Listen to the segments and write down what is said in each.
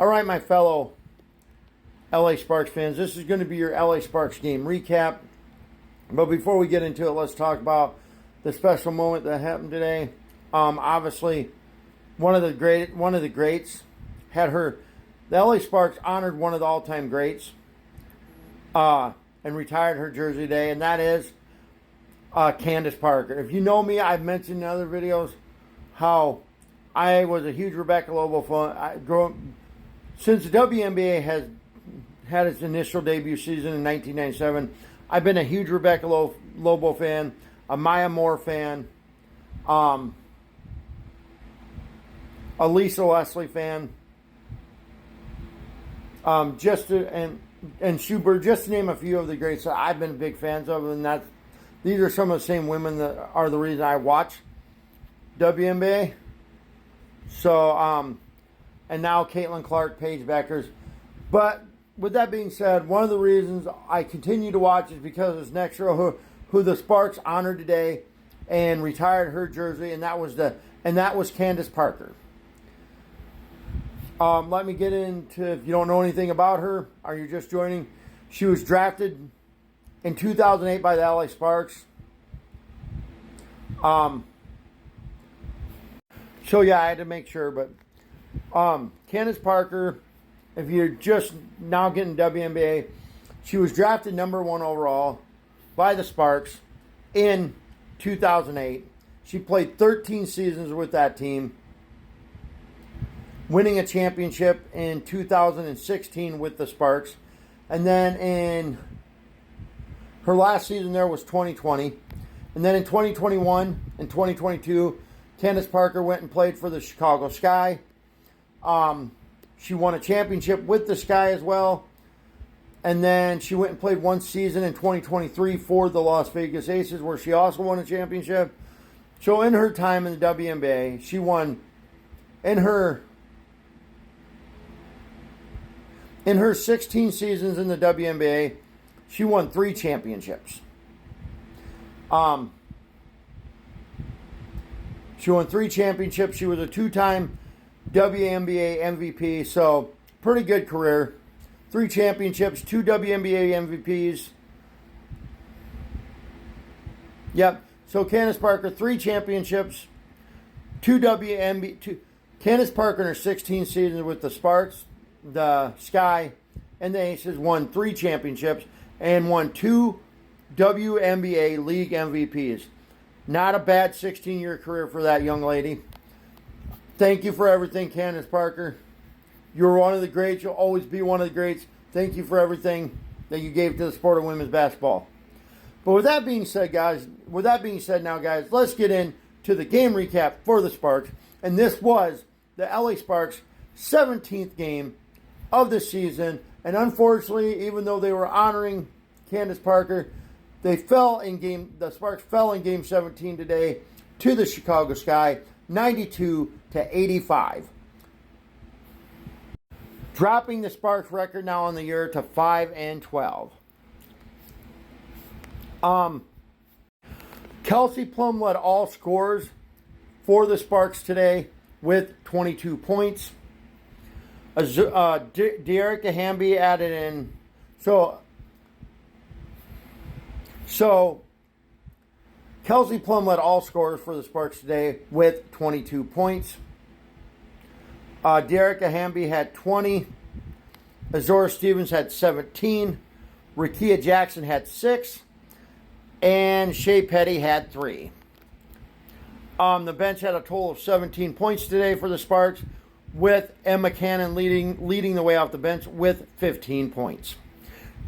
All right, my fellow LA Sparks fans, this is going to be your LA Sparks game recap. But before we get into it, let's talk about the special moment that happened today. Obviously, one of the greats had the LA Sparks honored one of the all-time greats and retired her jersey today, and that is Candace Parker. If you know me, I've mentioned in other videos how I was a huge Rebecca Lobo fan. Since the WNBA has had its initial debut season in 1997, I've been a huge Rebecca Lobo fan, a Maya Moore fan, a Lisa Leslie fan, and Schubert, just to name a few of the greats that I've been big fans of, and these are some of the same women that are the reason I watch WNBA. So, and now Caitlin Clark, Paige Beckers. But with that being said, one of the reasons I continue to watch is because it's next row who the Sparks honored today and retired her jersey, and that was Candace Parker. Let me get into, if you don't know anything about her, or you're just joining, she was drafted in 2008 by the LA Sparks. So yeah, I had to make sure, but Candace Parker, if you're just now getting WNBA, she was drafted number 1 overall by the Sparks in 2008. She played 13 seasons with that team, winning a championship in 2016 with the Sparks. And then in her last season there was 2020. And then in 2021 and 2022, Candace Parker went and played for the Chicago Sky. She won a championship with the Sky as well. And then she went and played one season in 2023 for the Las Vegas Aces, where she also won a championship. So in her time in the WNBA, she won, in her 16 seasons in the WNBA, she won 3 championships. She won 3 championships. She was a 2-time WNBA MVP, so pretty good career. 3 championships, 2 WNBA MVPs. Yep. So Candace Parker, 3 championships, 2 WNBA. Candace Parker in her 16 seasons with the Sparks, the Sky, and the Aces won 3 championships and won 2 WNBA League MVPs. Not a bad 16-year career for that young lady. Thank you for everything, Candace Parker. You're one of the greats. You'll always be one of the greats. Thank you for everything that you gave to the sport of women's basketball. But with that being said, guys, let's get into the game recap for the Sparks. And this was the LA Sparks' 17th game of the season. And unfortunately, even though they were honoring Candace Parker, the Sparks fell in game 17 today to the Chicago Sky, 92-85. Dropping the Sparks record now on the year to 5-12. Kelsey Plum led all scorers for the Sparks today with 22 points. Dearica Hamby added in. So Kelsey Plum led all scorers for the Sparks today with 22 points. Dearica Hamby had 20. Azora Stevens had 17. Rakia Jackson had 6. And Shea Petty had 3. The bench had a total of 17 points today for the Sparks, with Emma Cannon leading the way off the bench with 15 points.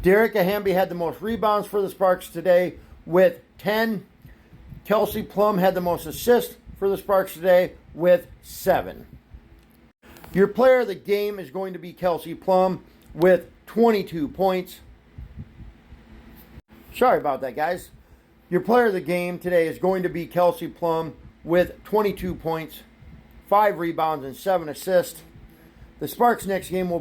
Dearica Hamby had the most rebounds for the Sparks today with 10. Kelsey Plum had the most assists for the Sparks today with 7. Your player of the game is going to be Kelsey Plum with 22 points. Sorry about that, guys. Your player of the game today is going to be Kelsey Plum with 22 points, 5 rebounds, and 7 assists. The Sparks' next game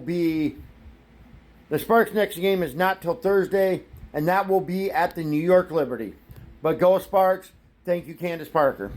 is not till Thursday, and that will be at the New York Liberty. But go Sparks. Thank you, Candace Parker.